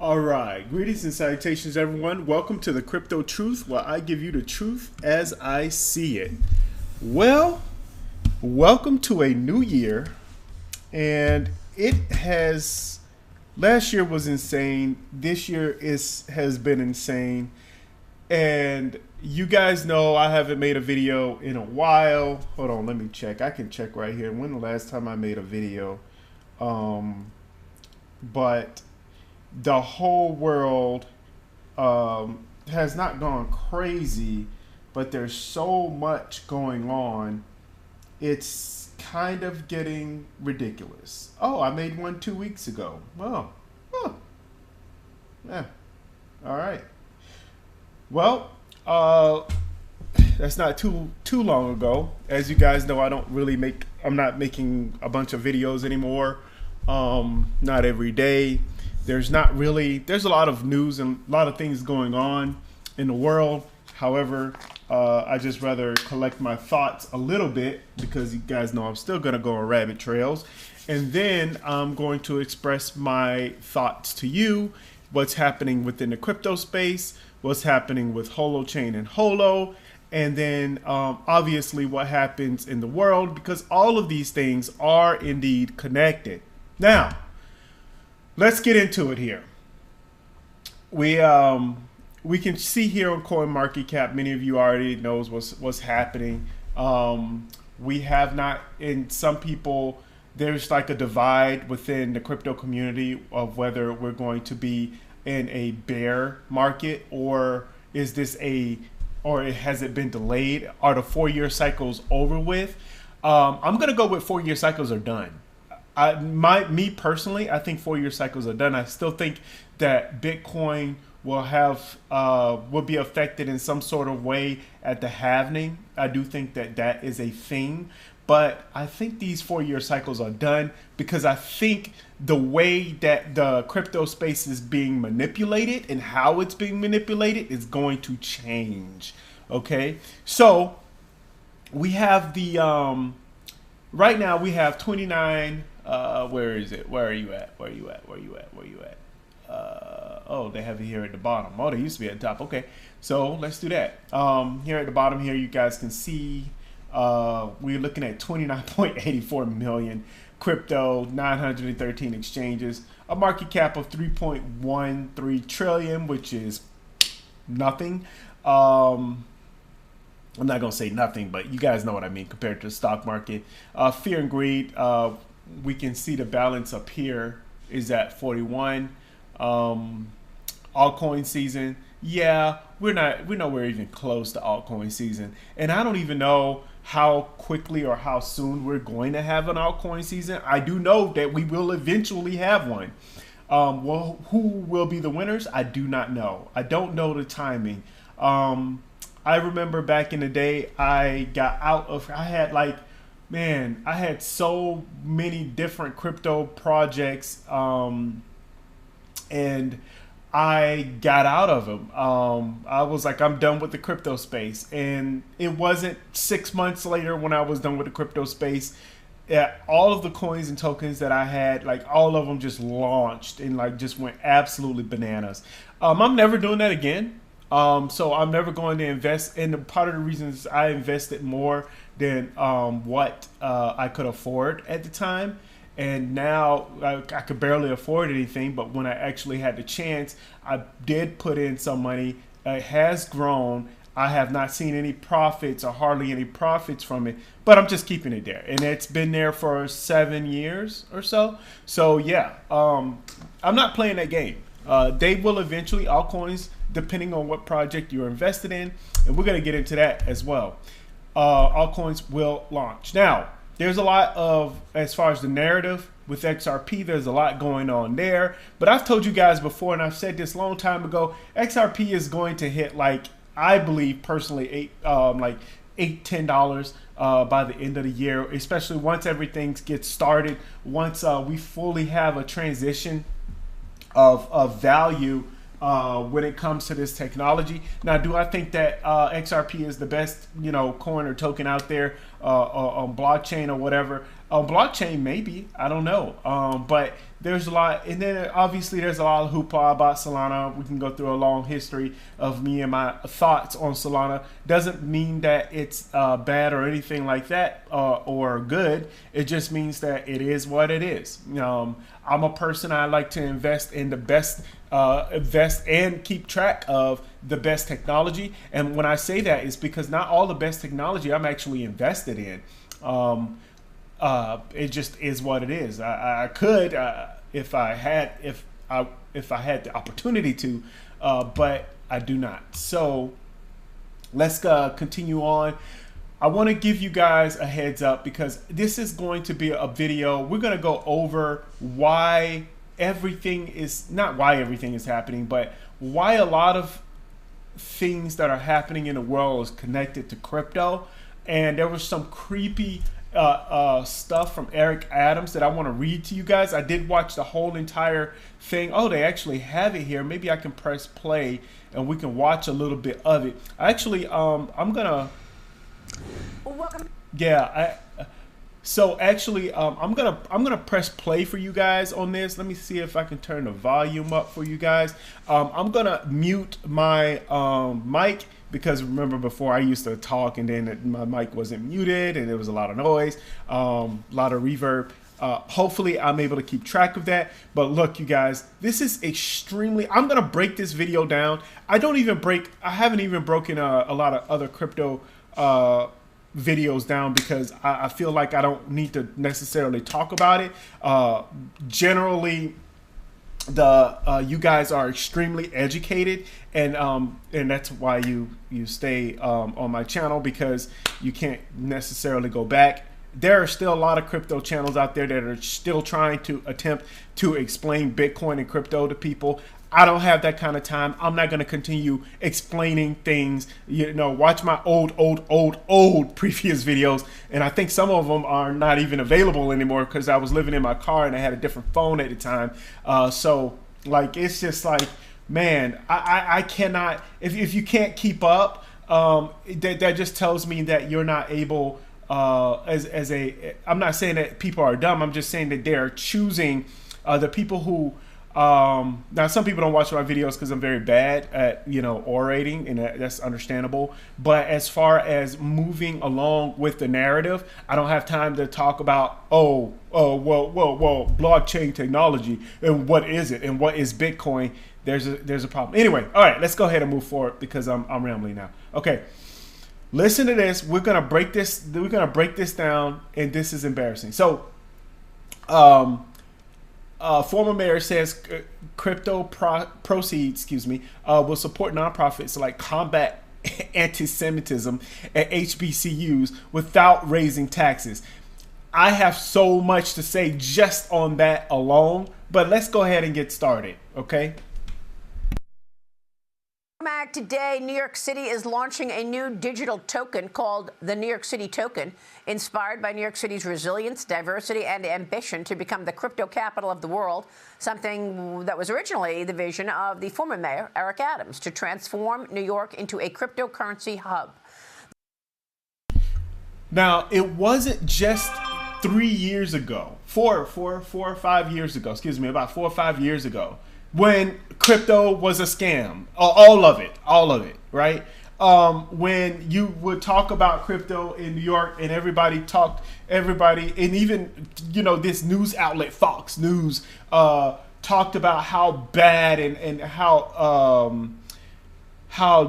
All right, greetings and salutations, everyone. Welcome to the Crypto Truth, where I give you the truth as I see it. Well, welcome to a new year, and it has. Last year was insane. This year has been insane, and you guys know I haven't made a video in a while. Hold on, let me check. I can check right here. When the last time I made a video? But the whole world has not gone crazy, but there's so much going on. It's kind of getting ridiculous. Oh, I made one 2 weeks ago. Yeah. All right. Well, that's not too long ago. As you guys know, I'm not making a bunch of videos anymore. Not every day. There's a lot of news and a lot of things going on in the world. However, I just rather collect my thoughts a little bit because you guys know I'm still going to go on rabbit trails. And then I'm going to express my thoughts to you, what's happening within the crypto space, what's happening with Holochain and Holo, and then obviously what happens in the world, because all of these things are indeed connected. Now, let's get into it here. We can see here on CoinMarketCap, many of you already knows what's happening. We have not, in some people, there's like a divide within the crypto community of whether we're going to be in a bear market, or has it been delayed? Are the 4-year cycles over with? I'm gonna go with 4-year cycles are done. Me personally, I think 4-year cycles are done. I still think that Bitcoin will be affected in some sort of way at the halving. I do think that is a thing, but I think these 4-year cycles are done because I think the way that the crypto space is being manipulated and how it's being manipulated is going to change. Okay, so we have the right now we have 29. Where is it? Where are you at? Oh, they have it here at the bottom. Oh, they used to be at the top. Okay, so let's do that. Here at the bottom here, you guys can see we're looking at 29.84 million crypto, 913 exchanges, a market cap of 3.13 trillion, which is nothing. I'm not gonna say nothing, but you guys know what I mean compared to the stock market. Fear and greed. We can see the balance up here is at 41. Altcoin season, yeah, we're nowhere even close to altcoin season, and I don't even know how quickly or how soon we're going to have an altcoin season. I do know that we will eventually have one. Well, who will be the winners? I do not know. I don't know the timing. I remember back in the day, I had so many different crypto projects, and I got out of them. I was like, I'm done with the crypto space. And it wasn't 6 months later when I was done with the crypto space, all of the coins and tokens that I had, like all of them just launched and like just went absolutely bananas. I'm never doing that again. So I'm never going to invest. And part of the reasons I invested more than what I could afford at the time. And now I could barely afford anything. But when I actually had the chance, I did put in some money. It has grown. I have not seen any profits or hardly any profits from it, but I'm just keeping it there. And it's been there for 7 years or so. So yeah, I'm not playing that game. They will eventually, altcoins, depending on what project you're invested in, and we're going to get into that as well. Altcoins will launch. Now, there's a lot of, as far as the narrative with XRP, there's a lot going on there. But I've told you guys before, and I've said this a long time ago, XRP is going to hit, like, I believe personally, $8-10 by the end of the year, especially once everything gets started, once we fully have a transition of value when it comes to this technology. Now, do I think that XRP is the best, coin or token out there on blockchain or whatever? On blockchain, maybe, I don't know. But there's a lot, and then obviously there's a lot of hoopla about Solana. We can go through a long history of me and my thoughts on Solana. Doesn't mean that it's bad or anything like that, or good. It just means that it is what it is. I'm a person, I like to invest in the best, invest and keep track of the best technology. And when I say that, it's because not all the best technology I'm actually invested in. It just is what it is. I could, if I had the opportunity to, but I do not. So let's continue on. I want to give you guys a heads up because this is going to be a video. We're going to go over why everything is, not why everything is happening, but why a lot of things that are happening in the world is connected to crypto. And there was some creepy stuff from Eric Adams that I want to read to you guys. I did watch the whole entire thing. Oh, they actually have it here. Maybe I can press play and we can watch a little bit of it. Actually, I'm gonna. Welcome. Yeah. So actually, I'm gonna press play for you guys on this. Let me see if I can turn the volume up for you guys. I'm gonna mute my mic. Because remember before I used to talk and then my mic wasn't muted and there was a lot of noise, a lot of reverb. Hopefully I'm able to keep track of that. But look, you guys, this is extremely, I'm going to break this video down. I haven't even broken a lot of other crypto videos down because I feel like I don't need to necessarily talk about it. Generally, you guys are extremely educated, and that's why you stay on my channel, because you can't necessarily go back. There are still a lot of crypto channels out there that are still trying to attempt to explain Bitcoin and crypto to people. I don't have that kind of time. I'm not going to continue explaining things. Watch my old previous videos. And I think some of them are not even available anymore because I was living in my car and I had a different phone at the time. So like, it's just like, man, I cannot, if you can't keep up, that just tells me that you're not able, I'm not saying that people are dumb. I'm just saying that they're choosing the people who, now some people don't watch my videos because I'm very bad at orating, and that's understandable. But as far as moving along with the narrative, I don't have time to talk about well, blockchain technology and what is it and what is Bitcoin. There's a problem. Anyway, all right, let's go ahead and move forward because I'm rambling now. Okay, listen to this. We're gonna break this. We're gonna break this down, and this is embarrassing. So, former mayor says crypto proceeds, will support nonprofits like combat anti-Semitism at HBCUs without raising taxes. I have so much to say just on that alone, but let's go ahead and get started, okay? Today, New York City is launching a new digital token called the New York City Token, inspired by New York City's resilience, diversity, and ambition to become the crypto capital of the world, something that was originally the vision of the former mayor, Eric Adams, to transform New York into a cryptocurrency hub. Now, it wasn't just 3 years ago, four or 5 years ago, about 4 or 5 years ago, when crypto was a scam, all of it, right? When you would talk about crypto in New York and everybody, and even, this news outlet, Fox News, talked about how bad and how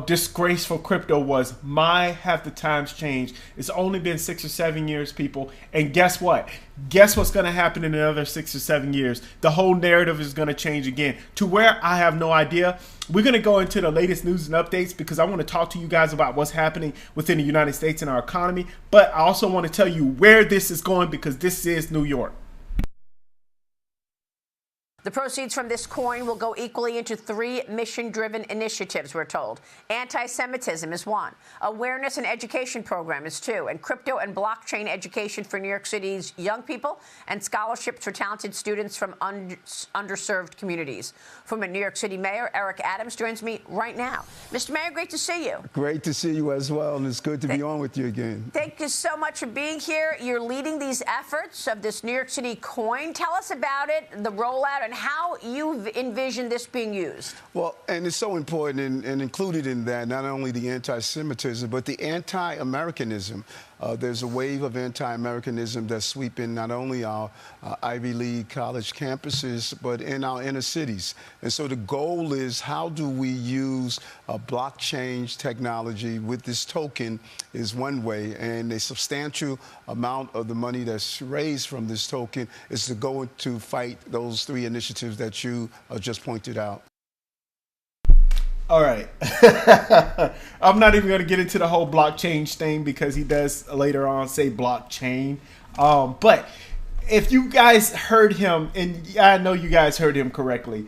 disgraceful crypto was. Have the times changed? It's only been 6 or 7 years, people. And guess what? Guess what's going to happen in another 6 or 7 years? The whole narrative is going to change again to where I have no idea. We're going to go into the latest news and updates because I want to talk to you guys about what's happening within the United States and our economy. But I also want to tell you where this is going because this is New York. The proceeds from this coin will go equally into 3 mission-driven initiatives, we're told. Anti-Semitism is one. Awareness and education program is 2. And crypto and blockchain education for New York City's young people and scholarships for talented students from underserved communities. Former New York City Mayor Eric Adams joins me right now. Mr. Mayor, great to see you. Great to see you as well, and it's good to be on with you again. Thank you so much for being here. You're leading these efforts of this New York City coin. Tell us about it, the rollout, and how you envision this being used. Well, and it's so important, and included in that, not only the anti-Semitism, but the anti-Americanism. There's a wave of anti-Americanism that's sweeping not only our Ivy League college campuses, but in our inner cities. And so the goal is, how do we use blockchain technology with this token is one way, and a substantial amount of the money that's raised from this token is to go to fight those 3 initiatives that you just pointed out. All right. I'm not even going to get into the whole blockchain thing because he does later on say blockchain. But if you guys heard him, and I know you guys heard him correctly,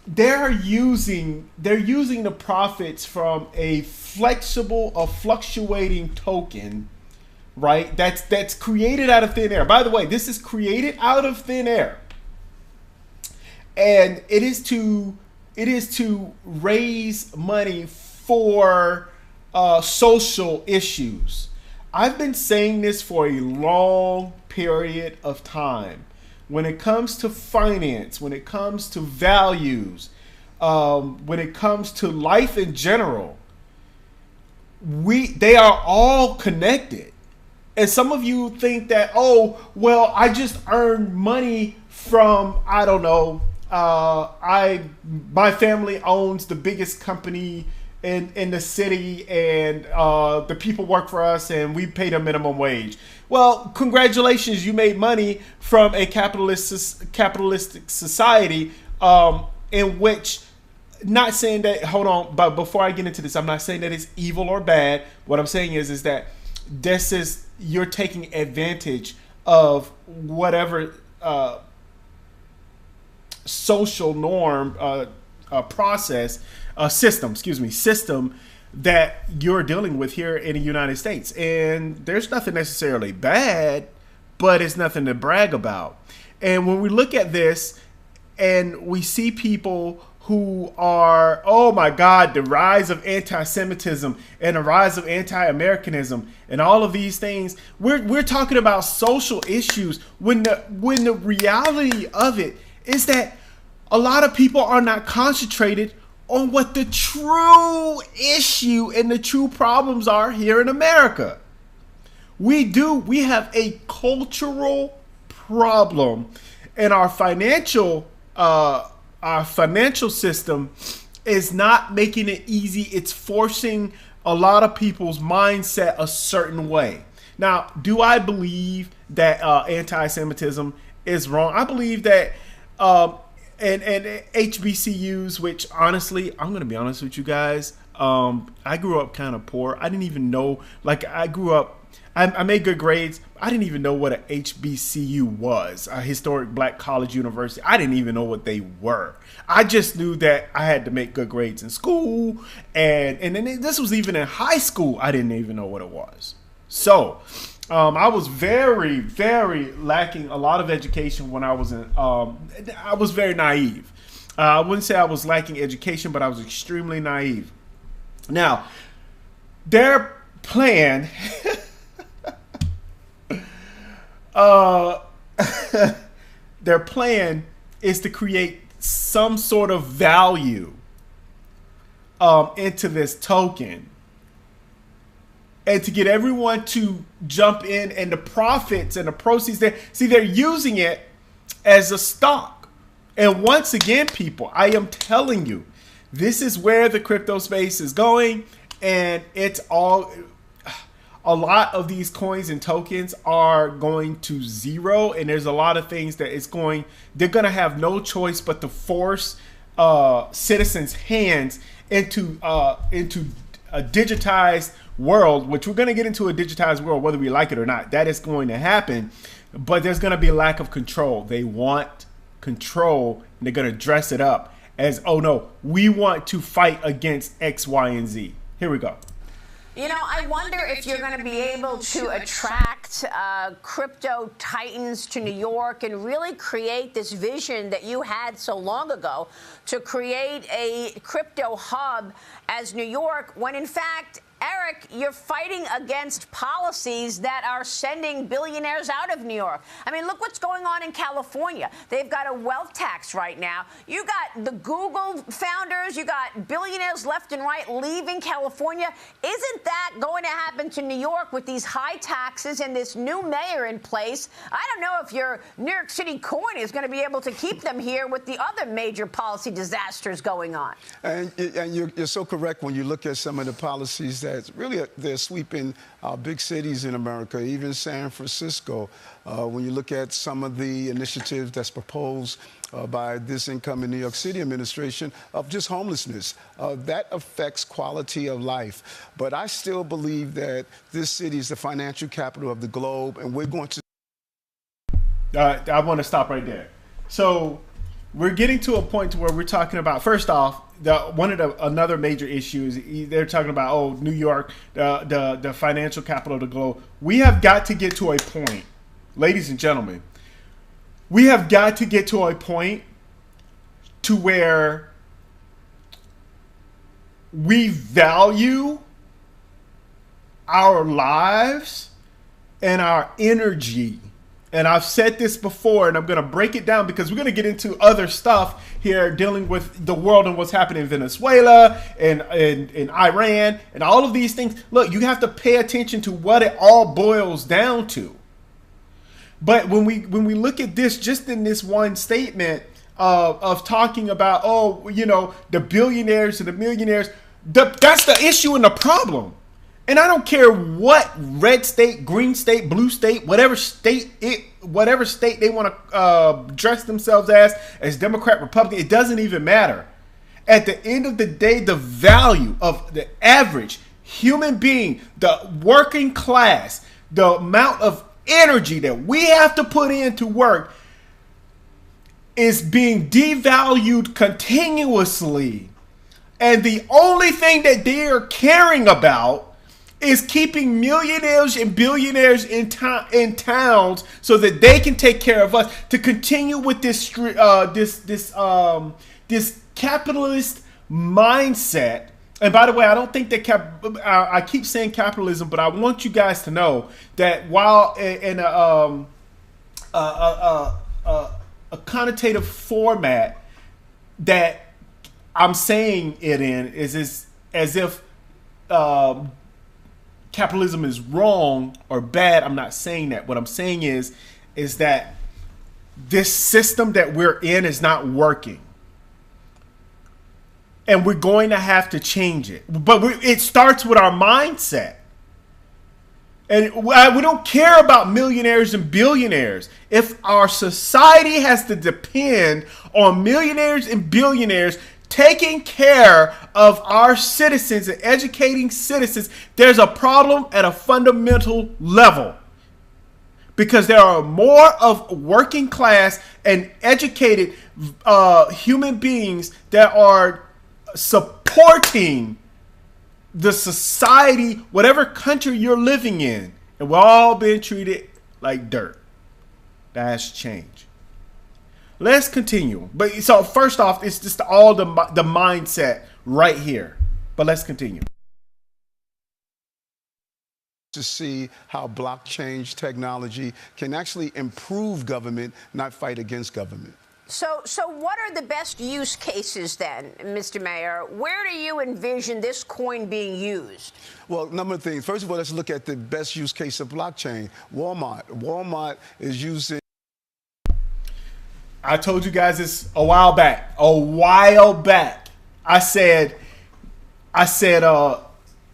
they're using the profits from a fluctuating token, right? That's created out of thin air. By the way, this is created out of thin air, and it is to raise money for social issues. I've been saying this for a long period of time. When it comes to finance, when it comes to values, when it comes to life in general, they are all connected. And some of you think that, oh, well, I just earned money from, I don't know, my family owns the biggest company in the city, and the people work for us, and we pay them minimum wage. Well, congratulations, you made money from a capitalistic society, in which, not saying that, hold on, but before I get into this, I'm not saying that it's evil or bad. What I'm saying is that you're taking advantage of whatever social norm system that you're dealing with here in the United States. And there's nothing necessarily bad, but it's nothing to brag about. And when we look at this and we see people who are, oh my God, the rise of anti-Semitism and the rise of anti-Americanism and all of these things, we're talking about social issues when the reality of it is that a lot of people are not concentrated on what the true issue and the true problems are here in America. We have a cultural problem, and our financial system is not making it easy. It's forcing a lot of people's mindset a certain way. Now, do I believe that anti-Semitism is wrong? I believe that and HBCUs, which honestly, I'm going to be honest with you guys, I grew up kind of poor. I didn't even know, I made good grades. I didn't even know what an HBCU was, a historic black college university. I didn't even know what they were. I just knew that I had to make good grades in school. And then this was even in high school. I didn't even know what it was. So I was very, very lacking a lot of education when I was I was very naive. I wouldn't say I was lacking education, but I was extremely naive. Now, their plan, their plan is to create some sort of value into this token, and to get everyone to jump in, and the profits and the proceeds they're using it as a stock. And once again, people, I am telling you, this is where the crypto space is going, and it's all, a lot of these coins and tokens are going to zero, and there's a lot of things that they're going to have no choice but to force citizens' hands into a digitized world, which we're going to get into a digitized world whether we like it or not. That is going to happen, but there's going to be a lack of control. They want control, And they're going to dress it up as, oh no, we want to fight against X, Y, and Z. Here we go. You know, I wonder if you're going to be able to attract crypto titans to New York and really create this vision that you had so long ago to create a crypto hub as New York, when in fact, Eric, you're fighting against policies that are sending billionaires out of New York. I mean, look what's going on in California. They've got a wealth tax right now. You got the Google founders, you got billionaires left and right leaving California. Isn't that going to happen to New York with these high taxes and this new mayor in place? I don't know if your New York City coin is going to be able to keep them here with the other major policy disasters going on. And you're so correct when you look at some of the policies that really they're sweeping big cities in America, even San Francisco. When you look at some of the initiatives that's proposed by this incoming New York City administration of just homelessness, that affects quality of life. But I still believe that this city is the financial capital of the globe, and we're going to... I want to stop right there. So we're getting to a point to where we're talking about, first off, another major issue is they're talking about, New York, the financial capital of the globe. We have got to get to a point, ladies and gentlemen, we have got to get to a point to where we value our lives and our energy. And I've said this before, and I'm going to break it down because we're going to get into other stuff here dealing with the world and what's happening in Venezuela and Iran and all of these things. Look, you have to pay attention to what it all boils down to. But when we look at this, just in this one statement of talking about, the billionaires and the millionaires, that's the issue and the problem. And I don't care what red state, green state, blue state, whatever state they want to dress themselves as Democrat, Republican, it doesn't even matter. At the end of the day, the value of the average human being, the working class, the amount of energy that we have to put into work is being devalued continuously. And the only thing that they are caring about is keeping millionaires and billionaires in towns so that they can take care of us, to continue with this capitalist mindset. And by the way, I don't think that I keep saying capitalism, but I want you guys to know that while in a connotative format that I'm saying it in is as if capitalism is wrong or bad. I'm not saying that. What I'm saying is that this system that we're in is not working. And we're going to have to change it. But it starts with our mindset. And we don't care about millionaires and billionaires. If our society has to depend on millionaires and billionaires taking care of our citizens and educating citizens, there's a problem at a fundamental level. Because there are more of working class and educated human beings that are supporting the society, whatever country you're living in. And we're all being treated like dirt. That's change. Let's continue. But so first off, it's just all the mindset right here. But let's continue. To see how blockchain technology can actually improve government, not fight against government. So what are the best use cases then, Mr. Mayor? Where do you envision this coin being used? Well, a number of things. First of all, let's look at the best use case of blockchain. Walmart is using... I told you guys this a while back. I said,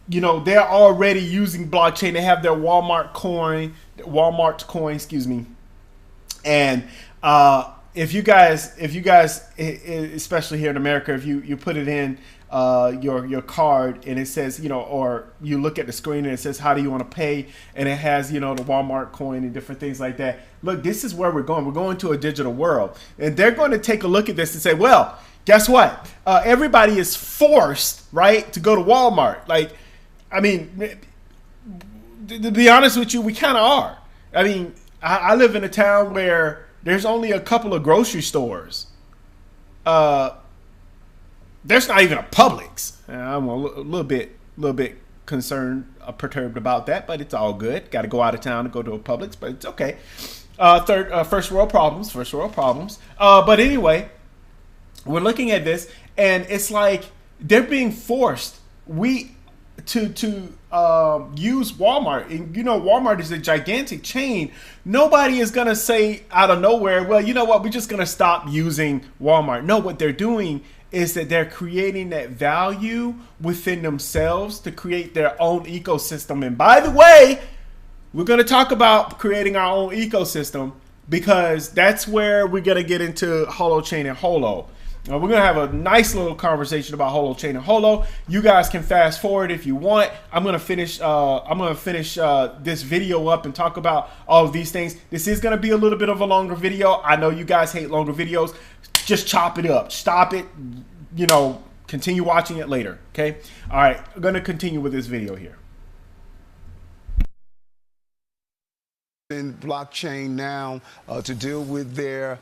they're already using blockchain. They have their Walmart coin, excuse me. And if you guys, especially here in America, if you put it in your card, and it says, you know, or you look at the screen and it says, how do you want to pay? And it has, you know, the Walmart coin and different things like that. Look, this is where we're going. We're going to a digital world, and they're going to take a look at this and say, well, guess what? Everybody is forced, right, to go to Walmart. Like, I mean, to be honest with you, we kind of are. I mean, I live in a town where there's only a couple of grocery stores. There's not even a Publix. I'm a little bit concerned, perturbed about that, but it's all good. Got to go out of town to go to a Publix, but it's okay. First world problems. But anyway, we're looking at this, and it's like they're being forced to use Walmart. And you know, Walmart is a gigantic chain. Nobody is gonna say out of nowhere, well, you know what, we're just gonna stop using Walmart. No, what they're doing is that they're creating that value within themselves to create their own ecosystem. And by the way, we're going to talk about creating our own ecosystem, because that's where we're going to get into Holochain and Holo. We're going to have a nice little conversation about Holochain and Holo. You guys can fast forward if you want. I'm going to finish this video up and talk about all of these things. This is going to be a little bit of a longer video. I know you guys hate longer videos. Just chop it up. Stop it. You know, continue watching it later. Okay? All right. I'm going to continue with this video here. In blockchain now to deal with their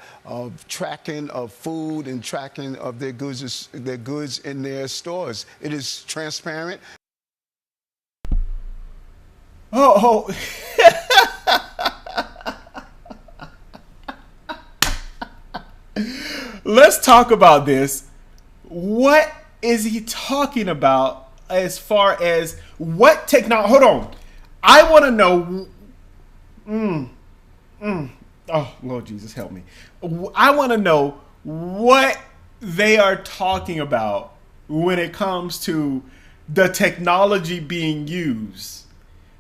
tracking of food and tracking of their goods in their stores. It is transparent. Oh. Let's talk about this. What is he talking about as far as what technology? Hold on. I want to know. Oh, Lord Jesus, help me. I want to know what they are talking about when it comes to the technology being used.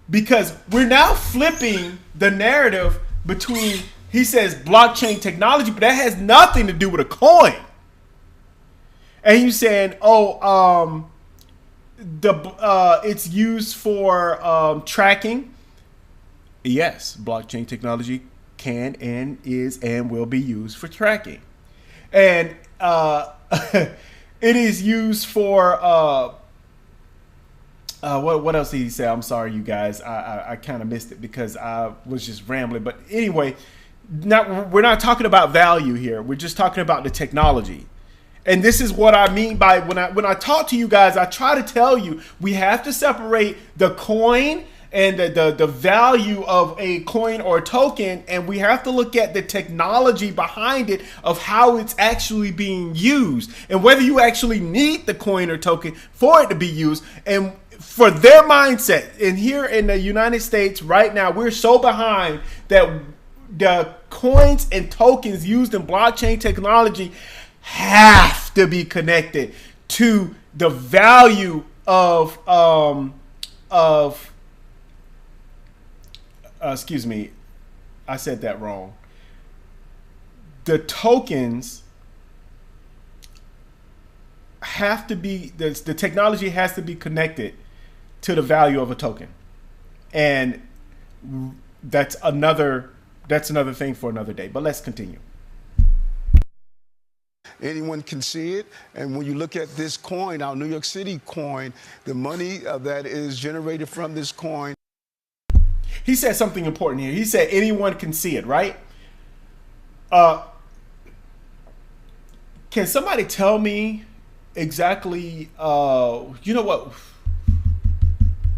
Because we're now flipping the narrative between, he says blockchain technology, but that has nothing to do with a coin. And you saying, oh, it's used for tracking. Yes, blockchain technology can and is and will be used for tracking. And it is used for what else did he say? I'm sorry, you guys. I kind of missed it because I was just rambling. But anyway, we're not talking about value here. We're just talking about the technology. And this is what I mean by when I talk to you guys, I try to tell you we have to separate the coin and the value of a coin or a token, and we have to look at the technology behind it of how it's actually being used and whether you actually need the coin or token for it to be used. And for their mindset, and here in the United States right now, we're so behind that the coins and tokens used in blockchain technology have to be connected to the value of excuse me, I said that wrong. The tokens have to be, the technology has to be connected to the value of a token. And that's another thing for another day. But let's continue. Anyone can see it. And when you look at this coin, our New York City coin, the money that is generated from this coin. He said something important here. He said anyone can see it, right? Can somebody tell me exactly, you know what?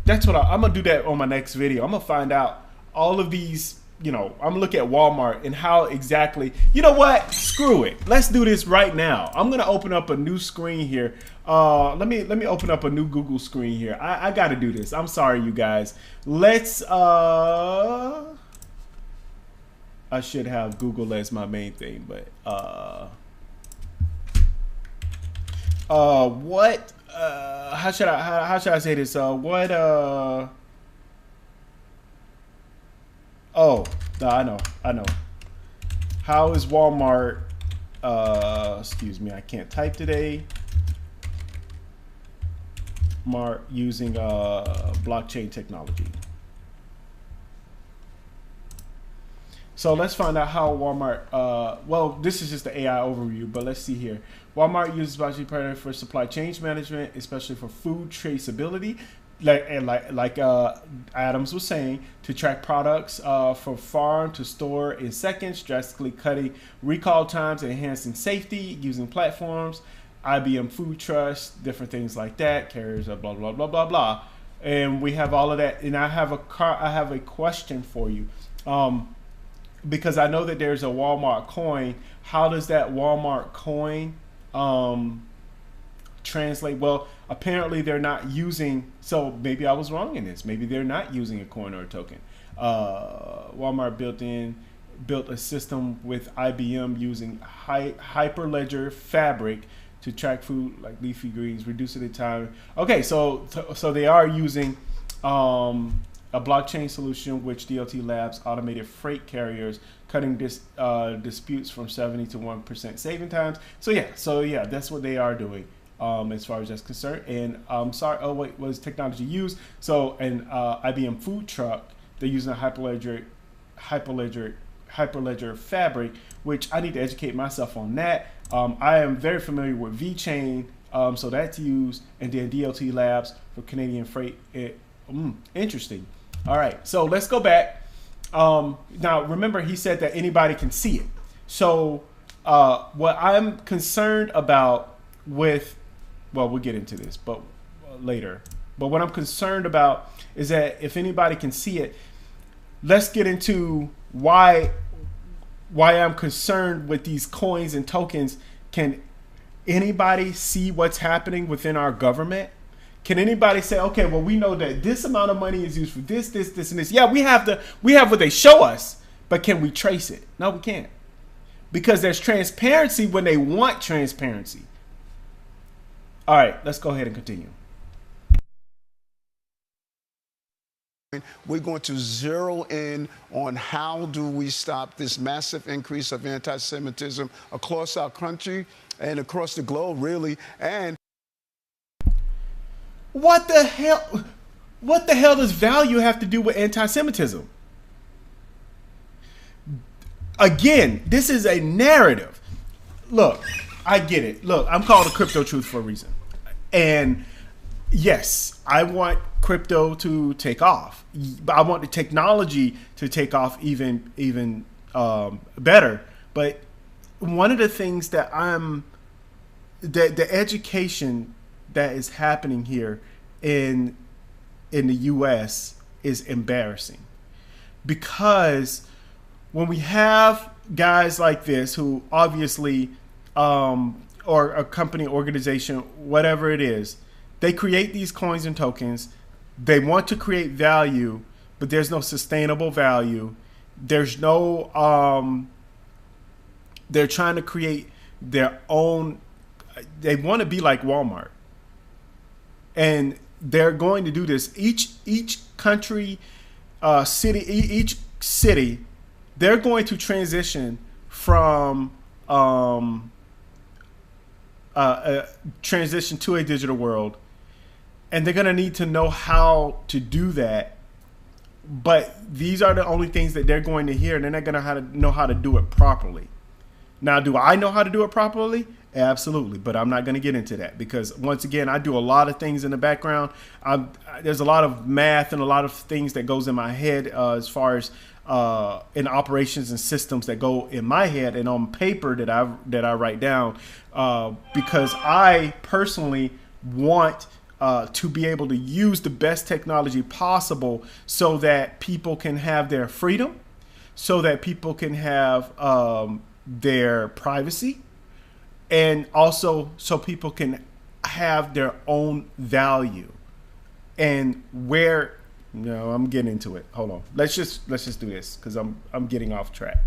That's what I'm going to do that on my next video. I'm going to find out all of these, you know, I'm going to look at Walmart and how exactly, you know what? Screw it. Let's do this right now. I'm going to open up a new screen here. Let me open up a new Google screen here. I got to do this. I'm sorry, you guys. Let's, I should have Google as my main thing, but, what, how should I say this? Oh, no, I know. How is Walmart, excuse me, I can't type today. Walmart using blockchain technology. So let's find out how Walmart, well, this is just the AI overview, but let's see here. Walmart uses blockchain paradigm for supply chain management, especially for food traceability. Like Adams was saying, to track products from farm to store in seconds, drastically cutting recall times and enhancing safety using platforms, IBM Food Trust, different things like that, carriers, blah, blah, blah, blah, blah. And we have all of that. And I have a question for you. Because I know that there's a Walmart coin. How does that Walmart coin translate? Well, apparently they're not using, so maybe I was wrong in this. Maybe they're not using a coin or a token. Walmart built a system with IBM using Hyperledger Fabric to track food like leafy greens, reducing the time. Okay, so they are using a blockchain solution, which DLT Labs automated freight carriers, cutting disputes from 70 to 1% saving times. So yeah, that's what they are doing as far as that's concerned. And I'm sorry, oh wait, was technology used? So an IBM food truck, they're using a Hyperledger Fabric, which I need to educate myself on that. I am very familiar with VeChain, so that's used, and then DLT Labs for Canadian freight. Interesting. All right, so let's go back. Now, remember, he said that anybody can see it. So what I'm concerned about with, well, we'll get into this, but later. But what I'm concerned about is that if anybody can see it, let's get into why I'm concerned with these coins and tokens. Can anybody see what's happening within our government? Can anybody say, okay, well, we know that this amount of money is used for this, and this. Yeah, we have what they show us, but can we trace it? No, we can't. Because there's transparency when they want transparency. All right, let's go ahead and continue. We're going to zero in on how do we stop this massive increase of anti-Semitism across our country and across the globe, really, and what the hell does value have to do with anti-Semitism? Again, this is a narrative. Look, I get it. Look, I'm called a crypto truth for a reason. And yes, I want crypto to take off. I want the technology to take off even better. But one of the things that the education that is happening here in the US is embarrassing, because when we have guys like this who obviously or a company, organization, whatever it is, they create these coins and tokens, they want to create value, but there's no sustainable value. There's no they're trying to create their own, they want to be like Walmart. And they're going to do this. Each country, each city, they're going to transition from transition to a digital world, and they're going to need to know how to do that. But these are the only things that they're going to hear, and they're not going to know how to do it properly. Now, do I know how to do it properly? Absolutely, but I'm not going to get into that, because once again, I do a lot of things in the background. There's a lot of math and a lot of things that goes in my head as far as in operations and systems that go in my head and on paper that I write down, because I personally want to be able to use the best technology possible so that people can have their freedom, so that people can have their privacy, and also so people can have their own value. And where, I'm getting into it. Hold on. Let's just do this, because I'm getting off track.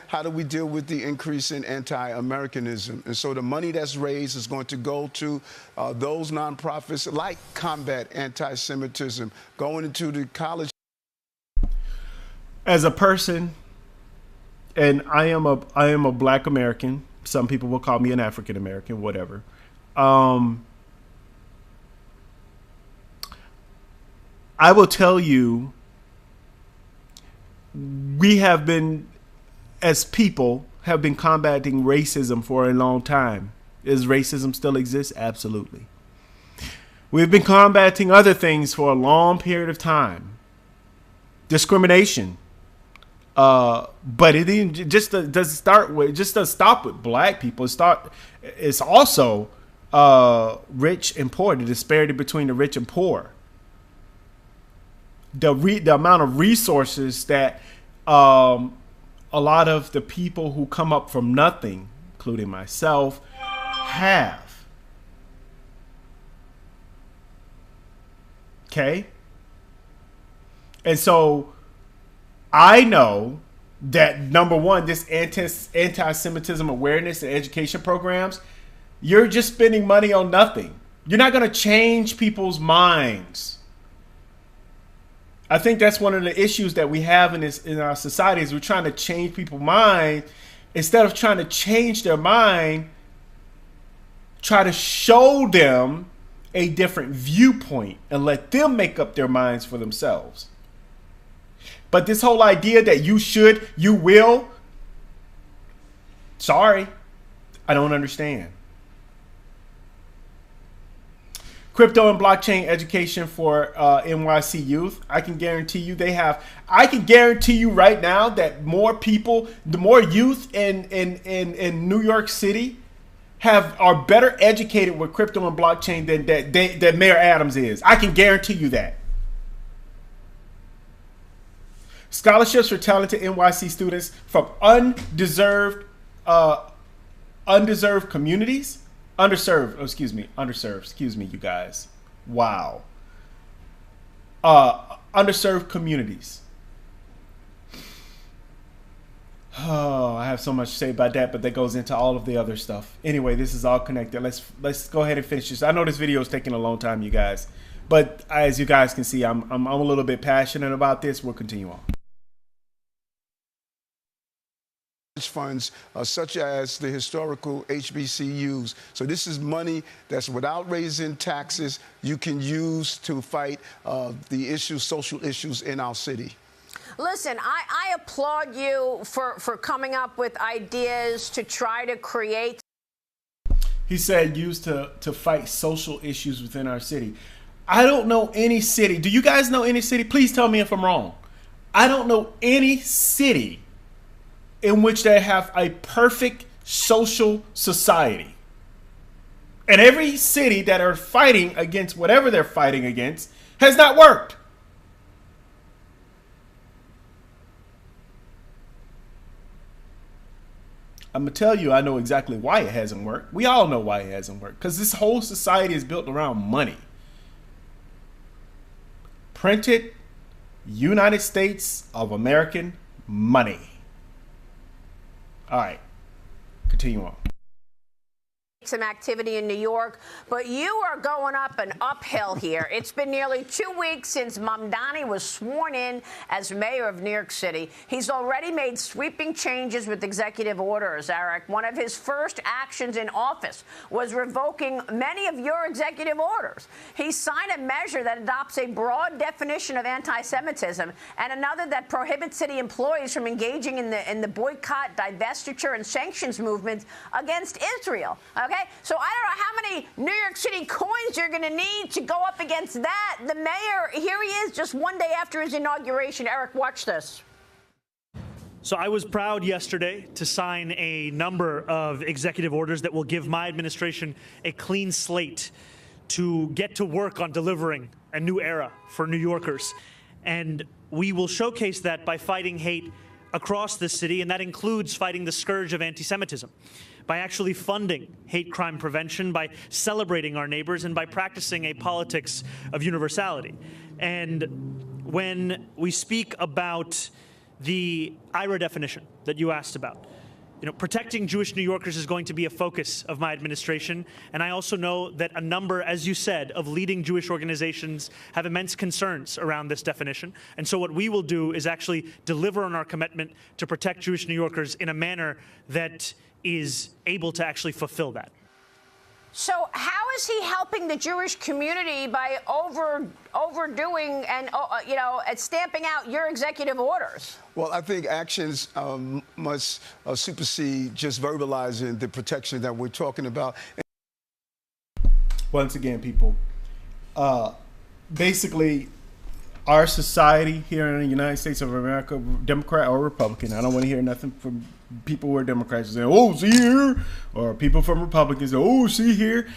How do we deal with the increase in anti-Americanism? And so the money that's raised is going to go to those nonprofits like Combat Anti-Semitism, going into the college. As a person, and I am a Black American. Some people will call me an African American, whatever. I will tell you, we have been, as people, have been combating racism for a long time. Does racism still exist? Absolutely. We've been combating other things for a long period of time. Discrimination. But it just doesn't stop with black people. It's also rich and poor, the disparity between the rich and poor. The amount of resources that a lot of the people who come up from nothing, including myself, have. Okay? And so I know that, number one, this anti-Semitism awareness and education programs, you're just spending money on nothing. You're not going to change people's minds. I think that's one of the issues that we have in our society is we're trying to change people's mind. Instead of trying to change their mind, try to show them a different viewpoint and let them make up their minds for themselves. But this whole idea that you should, you will, sorry, I don't understand. Crypto and blockchain education for NYC youth. I can guarantee you I can guarantee you right now that more people, the more youth in New York City are better educated with crypto and blockchain than Mayor Adams is. I can guarantee you that. Scholarships for talented NYC students from undeserved communities. Underserved, excuse me, you guys. Wow. Underserved communities. Oh, I have so much to say about that, but that goes into all of the other stuff. Anyway, this is all connected. Let's go ahead and finish this. I know this video is taking a long time, you guys, but as you guys can see, I'm a little bit passionate about this. We'll continue on. Funds such as the historical HBCUs. So this is money that's without raising taxes you can use to fight the issues, social issues in our city. Listen, I applaud you for coming up with ideas to try to create. He said used to fight social issues within our city. I don't know any city. Do you guys know any city? Please tell me if I'm wrong. I don't know any city in which they have a perfect social society. And every city that are fighting against whatever they're fighting against has not worked. I'm going to tell you, I know exactly why it hasn't worked. We all know why it hasn't worked. Because this whole society is built around money. Printed United States of American money. All right, continue on. Some activity in New York, but you are going up an uphill here. It's been nearly 2 weeks since Mamdani was sworn in as mayor of New York City. He's already made sweeping changes with executive orders, Eric. One of his first actions in office was revoking many of your executive orders. He signed a measure that adopts a broad definition of anti-Semitism and another that prohibits city employees from engaging in the boycott, divestiture, and sanctions movement against Israel. Okay? So I don't know how many New York City coins you're going to need to go up against that. The mayor, here he is just one day after his inauguration. Eric, watch this. So I was proud yesterday to sign a number of executive orders that will give my administration a clean slate to get to work on delivering a new era for New Yorkers. And we will showcase that by fighting hate across the city, and that includes fighting the scourge of anti-Semitism, by actually funding hate crime prevention, by celebrating our neighbors, and by practicing a politics of universality. And when we speak about the IRA definition that you asked about, protecting Jewish New Yorkers is going to be a focus of my administration. And I also know that a number, as you said, of leading Jewish organizations have immense concerns around this definition. And so what we will do is actually deliver on our commitment to protect Jewish New Yorkers in a manner that is able to actually fulfill that. So how is he helping the Jewish community by overdoing and and stamping out your executive orders? Well, I think actions must supersede just verbalizing the protection that we're talking about. Once again, people, basically, our society here in the United States of America, Democrat or Republican, I don't want to hear nothing from people who are Democrats saying, "Oh, see here," or people from Republicans saying, "Oh, see here."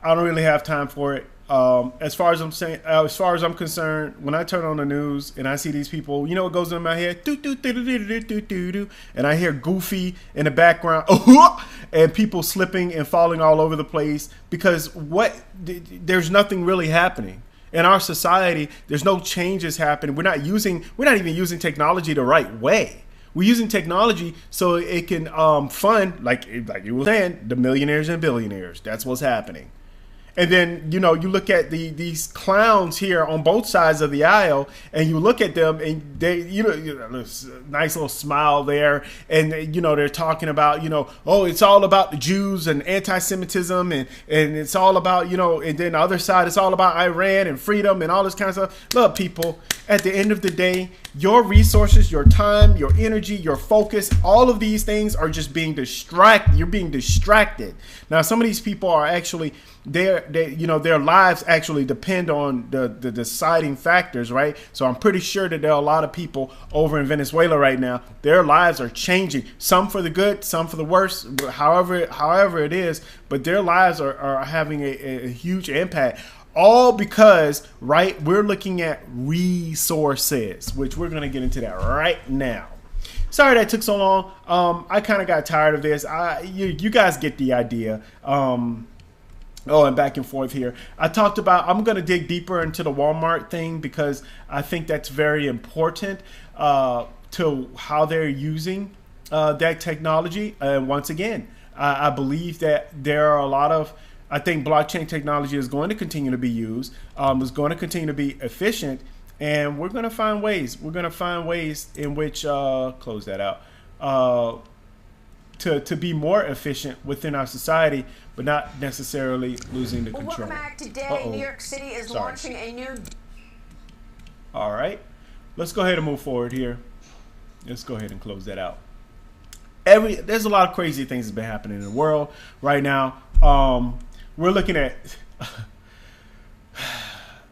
I don't really have time for it. As far as I'm concerned, when I turn on the news and I see these people, you know what goes in my head? And I hear Goofy in the background, and people slipping and falling all over the place because there's nothing really happening. In our society, there's no changes happening. We're not even using technology the right way. We're using technology so it can fund, like you were saying, the millionaires and billionaires. That's what's happening. And then, you look at these clowns here on both sides of the aisle, and you look at them, and they, nice little smile there, and they're talking about, oh, it's all about the Jews and anti-Semitism, and it's all about, and then the other side, it's all about Iran and freedom and all this kind of stuff. Look, people, at the end of the day, your resources, your time, your energy, your focus, all of these things are just being distracted. You're being distracted. Now, some of these people are actually their lives actually depend on the deciding factors, right? So I'm pretty sure that there are a lot of people over in Venezuela right now. Their lives are changing, some for the good, some for the worse, however it is. But their lives are having a huge impact. All because, right, we're looking at resources, which we're going to get into that right now. Sorry that took so long. I kind of got tired of this. You guys get the idea. And back and forth here. I'm going to dig deeper into the Walmart thing because I think that's very important to how they're using that technology. And once again, I believe that there are I think blockchain technology is going to continue to be used, is going to continue to be efficient, and we're going to find ways. We're going to find ways in which, close that out, to be more efficient within our society, but not necessarily losing the control. Welcome back. Today, New York City is launching a new... All right. Let's go ahead and move forward here. Let's go ahead and close that out. There's a lot of crazy things that's been happening in the world right now. We're looking at...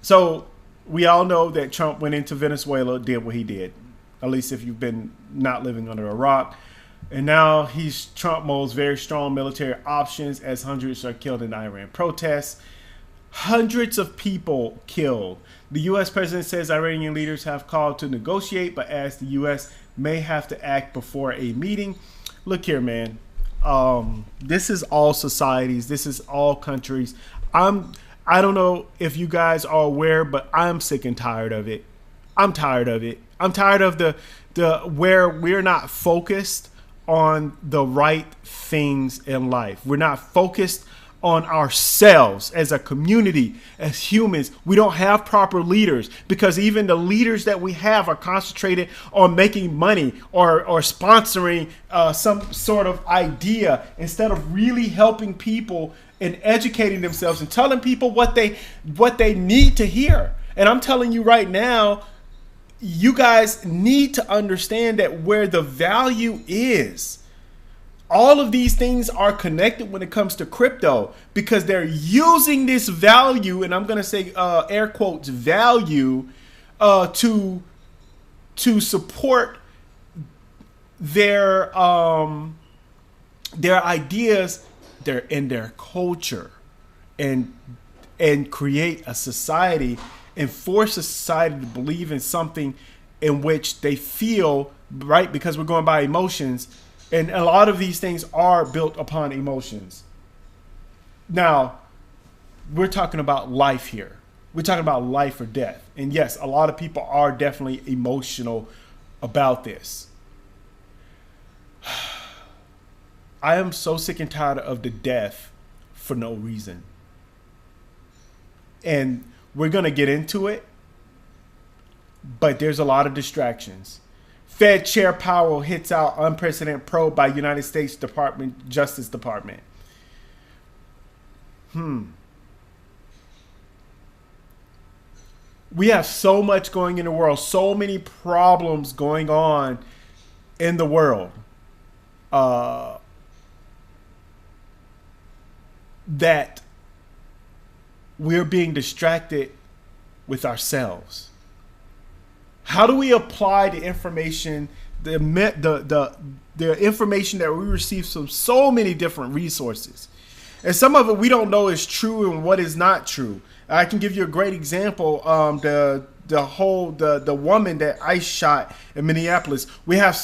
So we all know that Trump went into Venezuela, did what he did. At least if you've been not living under a rock. And now Trump molds very strong military options as hundreds are killed in Iran protests. Hundreds of people killed. The U.S. president says Iranian leaders have called to negotiate, but as the U.S. may have to act before a meeting. Look here, man. This is all societies. This is all countries. I don't know if you guys are aware, but I'm sick and tired of it. I'm tired of it. I'm tired of the where we're not focused on the right things in life. We're not focused on ourselves as a community, as humans. We don't have proper leaders because even the leaders that we have are concentrated on making money or sponsoring some sort of idea instead of really helping people and educating themselves and telling people what they need to hear. And I'm telling you right now, you guys need to understand that where the value is. All of these things are connected when it comes to crypto because they're using this value, and I'm going to say air quotes value, to support their ideas, their culture, and create a society and force a society to believe in something in which they feel, right? Because we're going by emotions. And a lot of these things are built upon emotions. Now, we're talking about life here. We're talking about life or death. And yes, a lot of people are definitely emotional about this. I am so sick and tired of the death for no reason. And we're going to get into it, but there's a lot of distractions. Fed Chair Powell hits out unprecedented probe by United States Justice Department. We have so much going in the world, so many problems going on in the world, that we're being distracted with ourselves. How do we apply the information, the information that we receive from so many different resources? And some of it we don't know is true and what is not true. I can give you a great example. The woman that ICE shot in Minneapolis. We have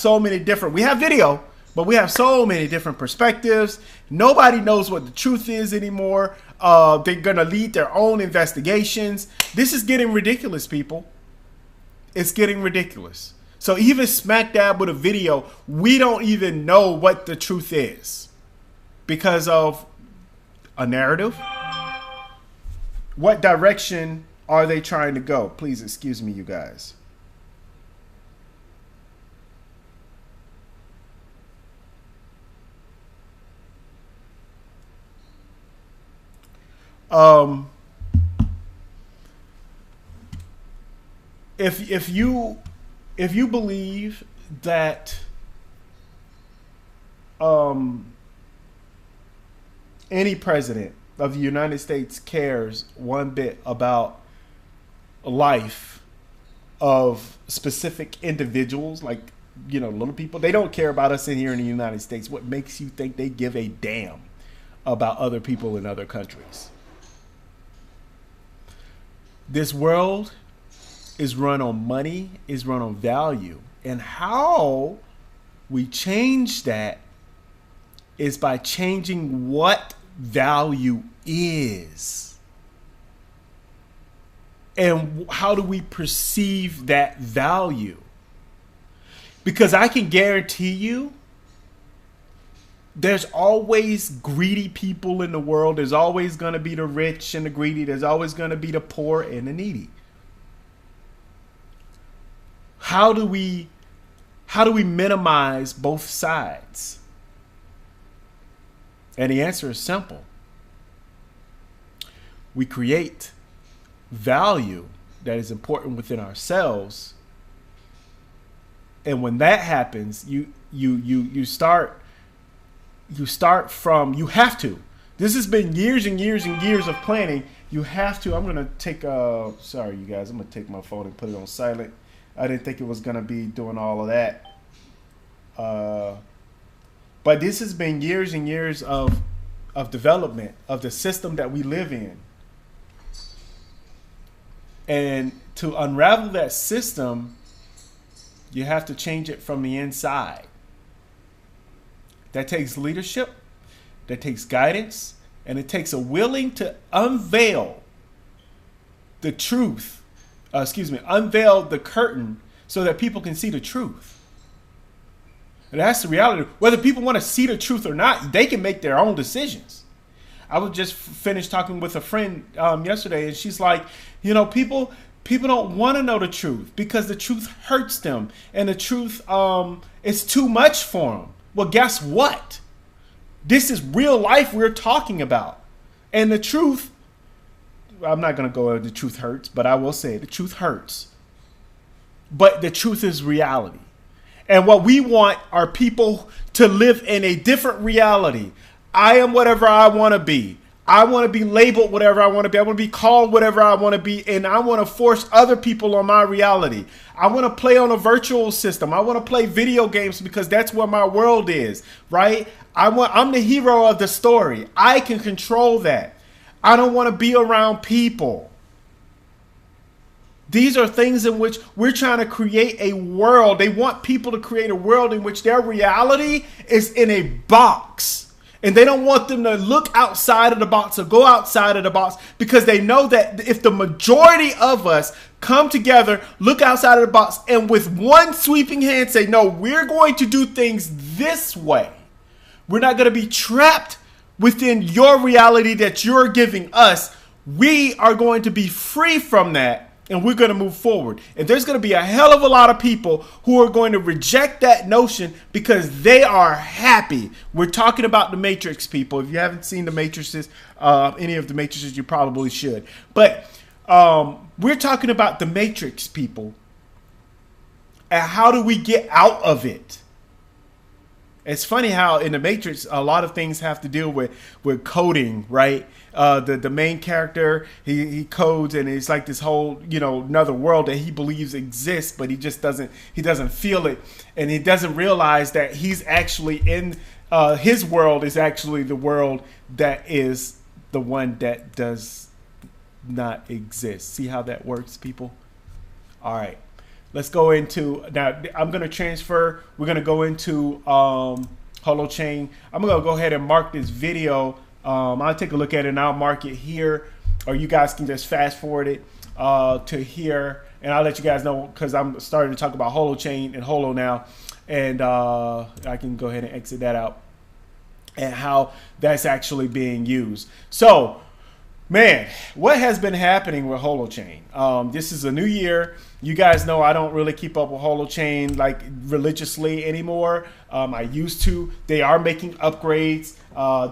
video, but we have so many different perspectives. Nobody knows what the truth is anymore. They're gonna lead their own investigations. This is getting ridiculous, people. It's getting ridiculous. So even smack dab with a video, we don't even know what the truth is because of a narrative. What direction are they trying to go? Please excuse me, you guys. If you believe that any president of the United States cares one bit about life of specific individuals, like, you know, little people, they don't care about us in here in the United States. What makes you think they give a damn about other people in other countries? This world is run on money, is run on value. And how we change that is by changing what value is. And how do we perceive that value? Because I can guarantee you, there's always greedy people in the world. There's always going to be the rich and the greedy. There's always going to be the poor and the needy. How do we minimize both sides? And the answer is simple. We create value that is important within ourselves. And when that happens, you have to. This has been years and years and years of planning. You have to. I'm going to take sorry, you guys. I'm going to take my phone and put it on silent. I didn't think it was going to be doing all of that. But this has been years and years of development of the system that we live in. And to unravel that system, you have to change it from the inside. That takes leadership, that takes guidance, and it takes a willing to unveil the truth, unveil the curtain so that people can see the truth. And that's the reality. Whether people want to see the truth or not, they can make their own decisions. I was just finished talking with a friend yesterday, and she's like, you know, people don't want to know the truth because the truth hurts them, and the truth is too much for them. Well, guess what? This is real life we're talking about. And the truth, I'm not going to go into the truth hurts, but I will say the truth hurts. But the truth is reality. And what we want are people to live in a different reality. I am whatever I want to be. I want to be labeled whatever I want to be. I want to be called whatever I want to be. And I want to force other people on my reality. I want to play on a virtual system. I want to play video games because that's where my world is, right? I'm the hero of the story. I can control that. I don't want to be around people. These are things in which we're trying to create a world. They want people to create a world in which their reality is in a box. And they don't want them to look outside of the box or go outside of the box because they know that if the majority of us come together, look outside of the box, and with one sweeping hand say, no, we're going to do things this way. We're not going to be trapped within your reality that you're giving us. We are going to be free from that. And we're going to move forward. And there's going to be a hell of a lot of people who are going to reject that notion because they are happy. We're talking about the Matrix, people. If you haven't seen the Matrices, any of the Matrices, you probably should. But We're talking about the Matrix, people. And how do we get out of it? It's funny how in the Matrix, a lot of things have to deal with coding, right? The main character, he codes, and it's like this whole, another world that he believes exists, but he doesn't feel it. And he doesn't realize that he's actually in, his world is actually the world that is the one that does not exist. See how that works, people? All right. Let's go into, now I'm going to transfer. We're going to go into Holochain. I'm going to go ahead and mark this video. I'll take a look at it and I'll mark it here, or you guys can just fast forward it to here. And I'll let you guys know because I'm starting to talk about Holochain and Holo now. And I can go ahead and exit that out and how that's actually being used. So, man, what has been happening with Holochain? This is a new year. You guys know I don't really keep up with Holochain like religiously anymore. I used to. They are making upgrades.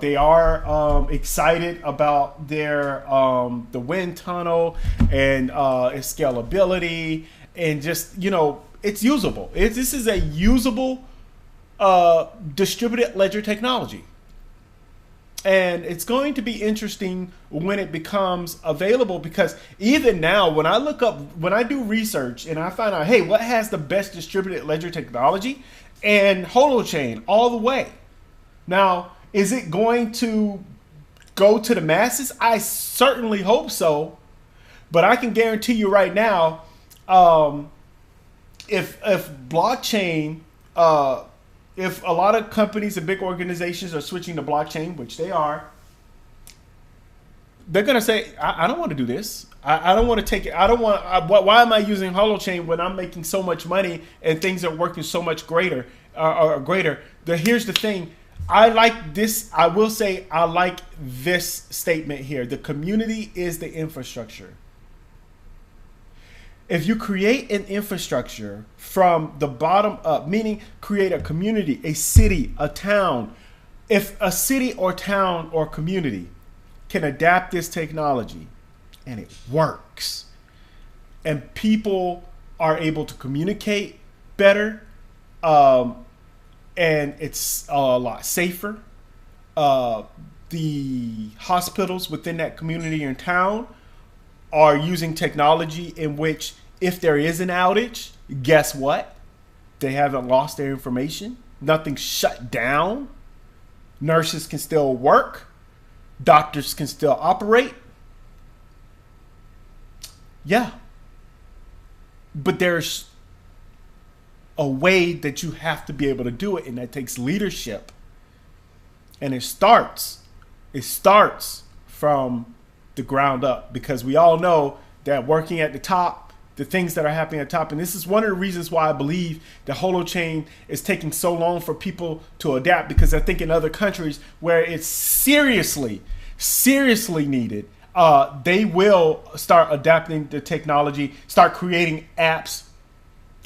They are excited about their the wind tunnel and its scalability and just, it's usable. This is a usable distributed ledger technology. And it's going to be interesting when it becomes available, because even now, when I do research and I find out, hey, what has the best distributed ledger technology? And Holochain all the way. Now, is it going to go to the masses? I certainly hope so. But I can guarantee you right now, if blockchain, if a lot of companies and big organizations are switching to blockchain, which they are, they're going to say, I don't want to do this. I don't want to take it. Why am I using Holochain when I'm making so much money and things are working so much greater? Here's the thing. I like this. I will say I like this statement here. The community is the infrastructure. If you create an infrastructure from the bottom up, meaning create a community, a city, a town, if a city or town or community can adapt this technology and it works and people are able to communicate better, and it's a lot safer, the hospitals within that community and town are using technology in which if there is an outage, guess what? They haven't lost their information. Nothing's shut down. Nurses can still work. Doctors can still operate. Yeah. But there's a way that you have to be able to do it, and that takes leadership. And it starts from the ground up, because we all know that working at the top, the things that are happening at the top, and this is one of the reasons why I believe the Holochain is taking so long for people to adapt, because I think in other countries where it's seriously needed, they will start adapting the technology, start creating apps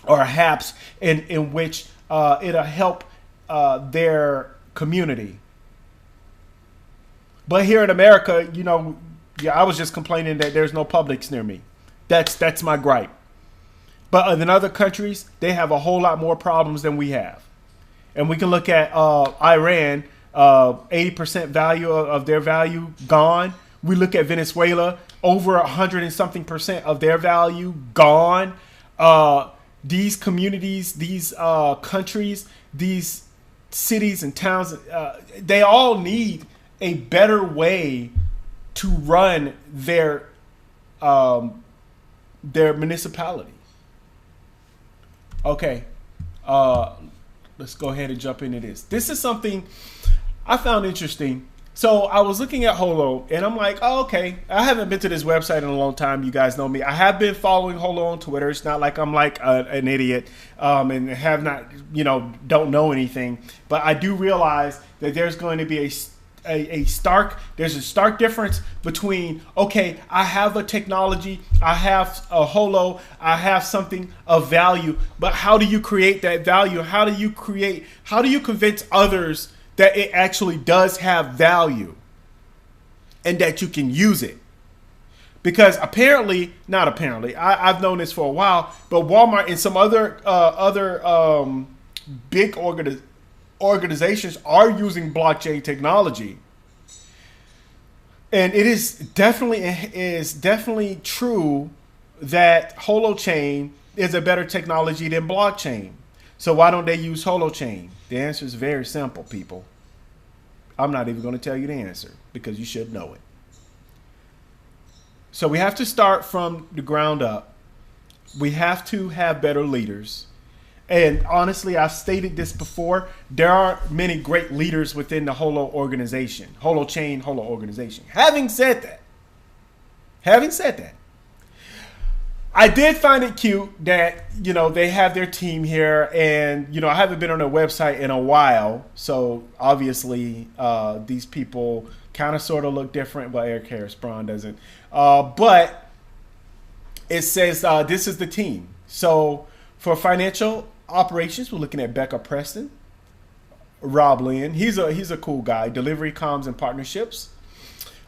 or HAPs in which it'll help their community. But here in America, I was just complaining that there's no Publix near me. That's my gripe. But in other countries, they have a whole lot more problems than we have. And we can look at Iran, 80% value of their value gone. We look at Venezuela, over 100 and something percent of their value gone. These communities, these countries, these cities and towns, they all need a better way to run their municipality. Okay, let's go ahead and jump into this. This is something I found interesting. So I was looking at Holo, and I'm like, oh, okay. I haven't been to this website in a long time. You guys know me. I have been following Holo on Twitter. It's not like I'm like an idiot and have not, don't know anything. But I do realize that there's going to be there's a stark difference between, okay, I have a technology, I have a Holo, I have something of value, but how do you create that value? How do you convince others that it actually does have value and that you can use it? Because apparently, not apparently, I've known this for a while, but Walmart and some other big organizations are using blockchain technology. And it is definitely true that Holochain is a better technology than blockchain. So why don't they use Holochain? The answer is very simple, people. I'm not even going to tell you the answer because you should know it. So we have to start from the ground up. We have to have better leaders. And honestly, I've stated this before. There are many great leaders within the Holochain organization. Having said that, I did find it cute that, you know, they have their team here, and, you know, I haven't been on their website in a while. So obviously, these people kind of sort of look different, but Eric Harris Braun doesn't. But it says this is the team. So for financial operations, we're looking at Becca Preston, Rob Lynn. He's a cool guy. Delivery, comms, and partnerships.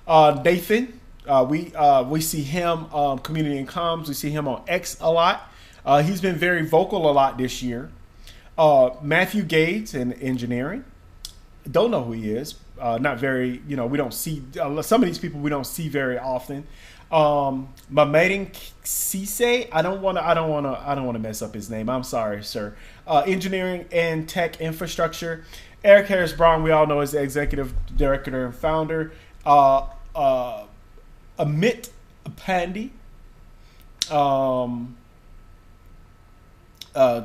Nathan, we see him community and comms. We see him on X a lot. He's been very vocal a lot this year. Matthew Gates in engineering. Don't know who he is. Not very. You know, we don't see some of these people. We don't see very often. Mamading Cisse, I don't want to mess up his name. I'm sorry, sir. Engineering and tech infrastructure. Eric Harris Braun, we all know, is the executive director and founder. Amit Pandey,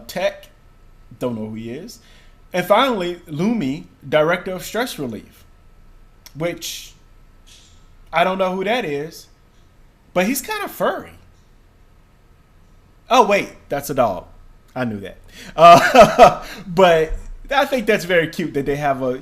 tech, don't know who he is. And finally, Lumi, director of stress relief, which I don't know who that is. But he's kind of furry. Oh, wait, that's a dog. I knew that. But I think that's very cute that they have a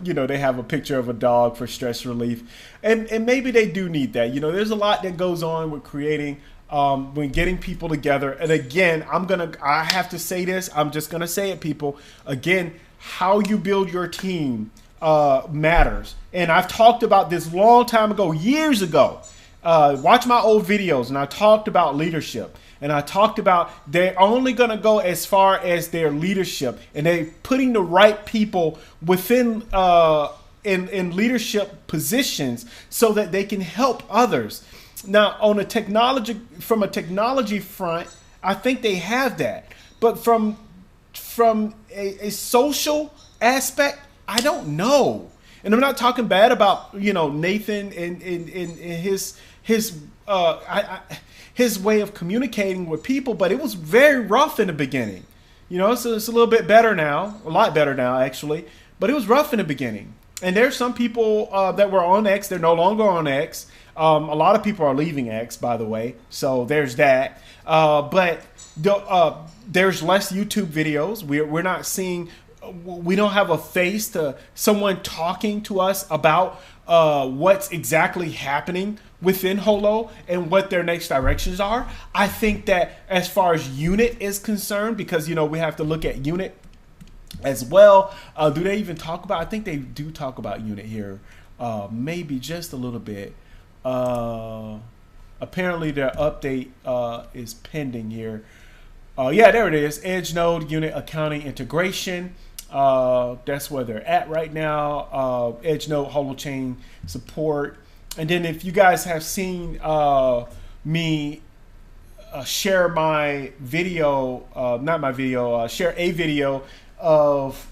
picture of a dog for stress relief. And maybe they do need that. You know, there's a lot that goes on with creating, when getting people together. And again, I have to say this. I'm just going to say it, people. Again, how you build your team matters. And I've talked about this long time ago, years ago. Watch my old videos, and I talked about leadership, and I talked about they're only going to go as far as their leadership, and they're putting the right people within in leadership positions so that they can help others. Now, from a technology front, I think they have that, but from a social aspect, I don't know. And I'm not talking bad about, you know, Nathan and his way of communicating with people, but it was very rough in the beginning. You know, it's a little bit better now, a lot better now actually, but it was rough in the beginning. And there's some people that were on X, they're no longer on X. A lot of people are leaving X, by the way, so there's that. But there's less YouTube videos. We're not seeing. We don't have a face to someone talking to us about what's exactly happening within Holo and what their next directions are. I think that as far as Unit is concerned, because, you know, we have to look at Unit as well. Do they even talk about? I think they do talk about Unit here, maybe just a little bit. Apparently their update is pending here. Yeah, there it is. Edge Node Unit accounting integration. That's where they're at right now. Edge Node Holochain support. And then if you guys have seen me share my video, not my video, share a video of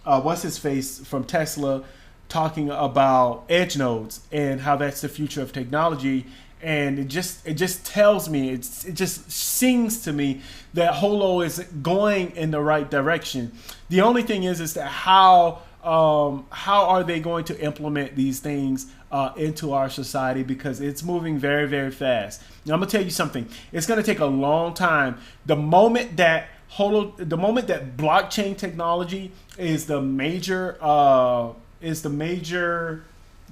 what's his face from Tesla talking about edge nodes and how that's the future of technology. And it just tells me, it just sings to me that Holo is going in the right direction. The only thing is that how are they going to implement these things into our society, because it's moving very, very fast. Now, I'm gonna tell you something. It's gonna take a long time. The moment that blockchain technology is the major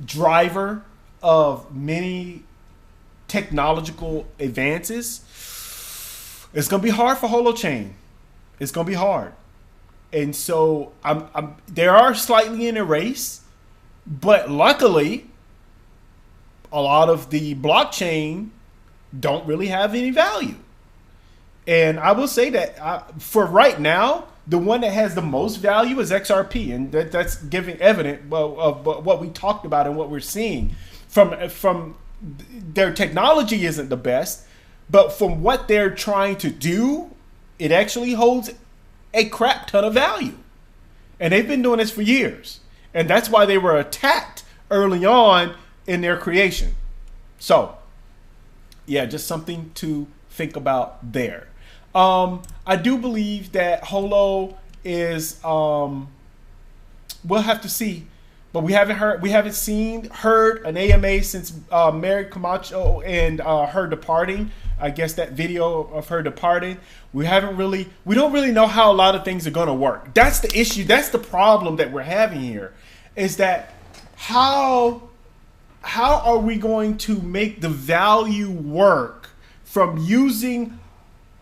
driver of many technological advances, it's gonna be hard for Holochain. It's gonna be hard, and so they are slightly in a race, but luckily a lot of the blockchain don't really have any value. And I will say that for right now, the one that has the most value is XRP, and that's giving evident of what we talked about and what we're seeing from their technology isn't the best, but from what they're trying to do, it actually holds a crap ton of value. And they've been doing this for years. And that's why they were attacked early on in their creation. So, yeah, just something to think about there. I do believe that Holo is, we'll have to see, but we haven't heard an AMA since Mary Camacho and her departing. I guess that video of her departing. We don't really know how a lot of things are going to work. That's the issue. That's the problem that we're having here, is that how are we going to make the value work from using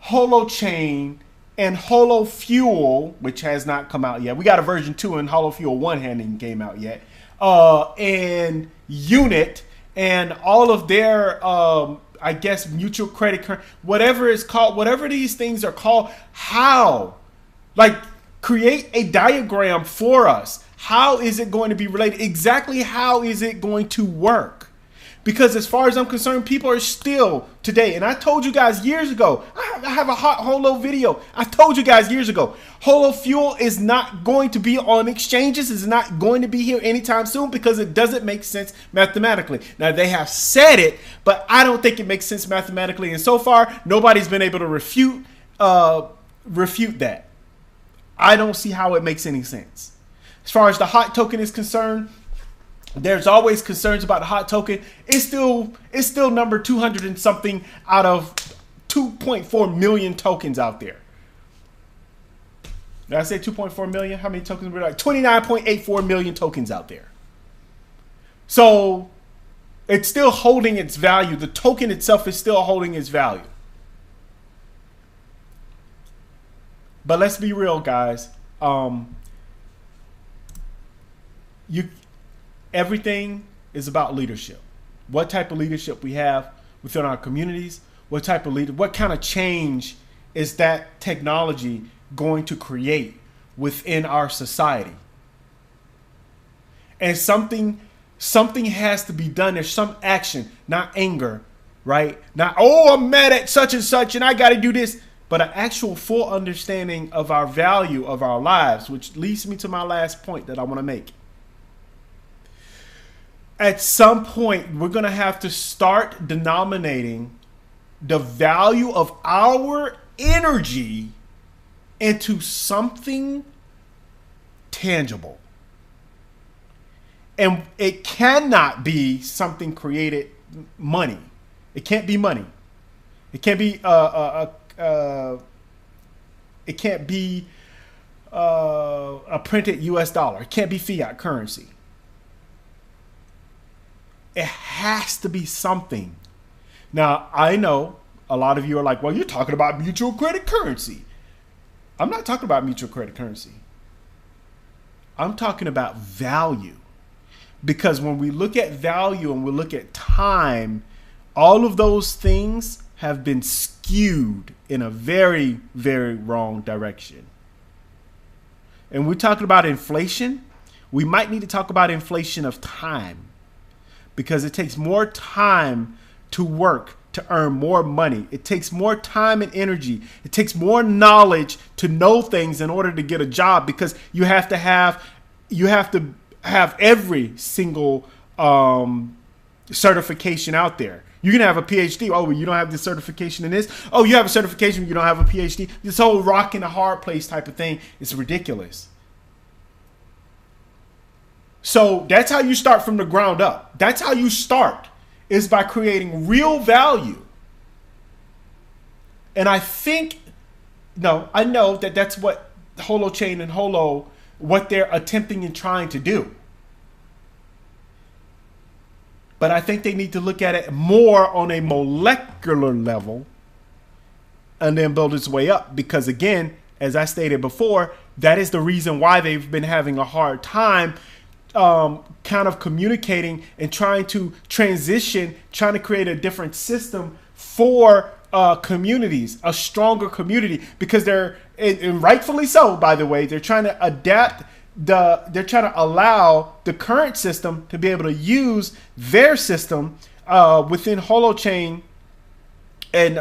Holochain and Holo Fuel, which has not come out yet. We got a version 2 and Holo Fuel 1 hadn't came out yet. And Unit and all of their, I guess, mutual credit, whatever it's called, whatever these things are called, how? Like, create a diagram for us. How is it going to be related? Exactly how is it going to work? Because as far as I'm concerned, people are still today, and I told you guys years ago, I have a hot Holo video. I told you guys years ago, Holo Fuel is not going to be on exchanges. It's not going to be here anytime soon because it doesn't make sense mathematically. Now, they have said it, but I don't think it makes sense mathematically. And so far, nobody's been able to refute that. I don't see how it makes any sense. As far as the hot token is concerned, there's always concerns about the hot token. It's still number 200 and something out of 2.4 million tokens out there. Did I say 2.4 million? How many tokens were like 29.84 million tokens out there? So it's still holding its value. The token itself is still holding its value. But let's be real, guys. Everything is about leadership. What type of leadership we have within our communities? What kind of change is that technology going to create within our society? And something has to be done. There's some action, not anger, right? Not, oh, I'm mad at such and such and I got to do this. But an actual full understanding of our value of our lives, which leads me to my last point that I want to make. At some point, we're going to have to start denominating the value of our energy into something tangible. And it cannot be something created money. It can't be money. It can't be a printed US dollar. It can't be fiat currency. It has to be something. Now, I know a lot of you are like, well, you're talking about mutual credit currency. I'm not talking about mutual credit currency. I'm talking about value. Because when we look at value and we look at time, all of those things have been skewed in a very, very wrong direction. And we're talking about inflation. We might need to talk about inflation of time. Because it takes more time to work to earn more money. It takes more time and energy. It takes more knowledge to know things in order to get a job, because you have to have every single certification out there. You can have a PhD. Oh, you don't have this certification in this. Oh, you have a certification. You don't have a PhD. This whole rock in a hard place type of thing is ridiculous. So that's how you start from the ground up. That's how you start, is by creating real value. And I know that that's what Holochain and Holo, what they're attempting and trying to do. But I think they need to look at it more on a molecular level and then build its way up. Because again, as I stated before, that is the reason why they've been having a hard time kind of communicating and trying to transition, trying to create a different system for communities, a stronger community, because they're, and rightfully so, by the way, they're trying to adapt they're trying to allow the current system to be able to use their system within Holochain and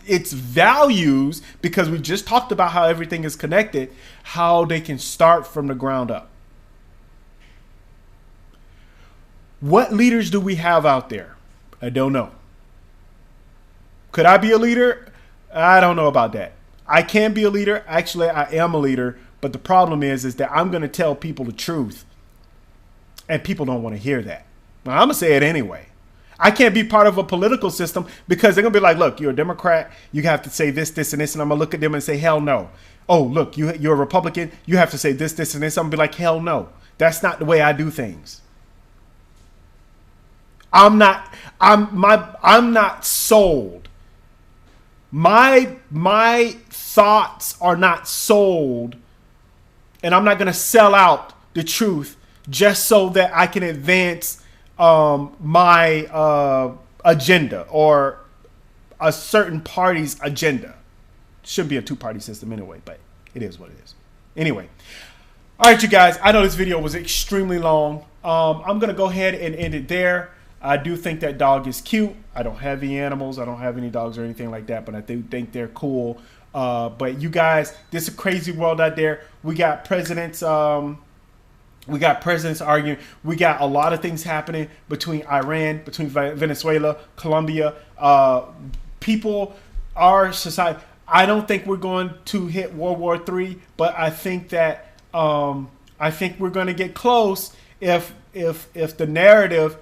its values, because we just talked about how everything is connected, how they can start from the ground up. What leaders do we have out there? I don't know. Could I be a leader? I don't know about that. I can be a leader. Actually, I am a leader. But the problem is that I'm going to tell people the truth. And people don't want to hear that. Now, I'm going to say it anyway. I can't be part of a political system because they're going to be like, look, you're a Democrat. You have to say this, this, and this. And I'm going to look at them and say, hell no. Oh, look, you're a Republican. You have to say this, this, and this. I'm going to be like, hell no. That's not the way I do things. I'm not sold. My thoughts are not sold, and I'm not going to sell out the truth just so that I can advance my agenda or a certain party's agenda. Shouldn't be a two-party system anyway, but it is what it is. Anyway, all right, you guys. I know this video was extremely long. I'm going to go ahead and end it there. I do think that dog is cute. I don't have any animals. I don't have any dogs or anything like that, but I do think they're cool. But you guys, this is a crazy world out there. We got presidents. We got presidents arguing. We got a lot of things happening between Iran, between Venezuela, Colombia. People, our society. I don't think we're going to hit World War III, but I think that I think we're going to get close if the narrative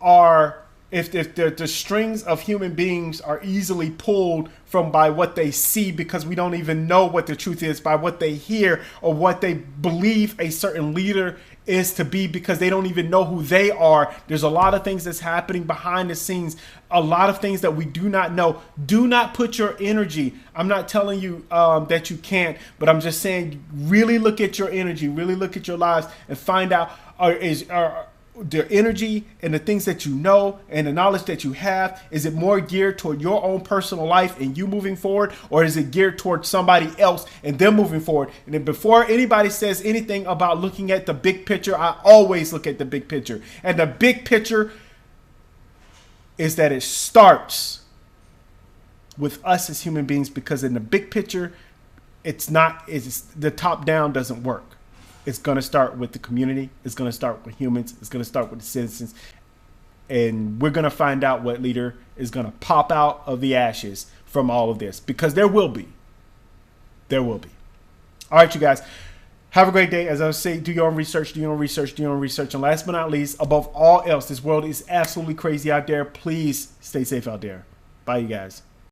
are if the strings of human beings are easily pulled from by what they see, because we don't even know what the truth is by what they hear or what they believe a certain leader is to be, because they don't even know who they are. There's a lot of things that's happening behind the scenes, a lot of things that we do not know. Do not put your energy. I'm not telling you that you can't, but I'm just saying, really look at your energy, really look at your lives and find out, the energy and the things that you know and the knowledge that you have, is it more geared toward your own personal life and you moving forward, or is it geared towards somebody else and them moving forward? And then before anybody says anything about looking at the big picture, I always look at the big picture. And the big picture is that it starts with us as human beings, because in the big picture, it's the top down doesn't work. It's going to start with the community. It's going to start with humans. It's going to start with the citizens. And we're going to find out what leader is going to pop out of the ashes from all of this, because there will be. There will be. All right, you guys. Have a great day. As I say, do your own research, do your own research, do your own research. And last but not least, above all else, this world is absolutely crazy out there. Please stay safe out there. Bye, you guys.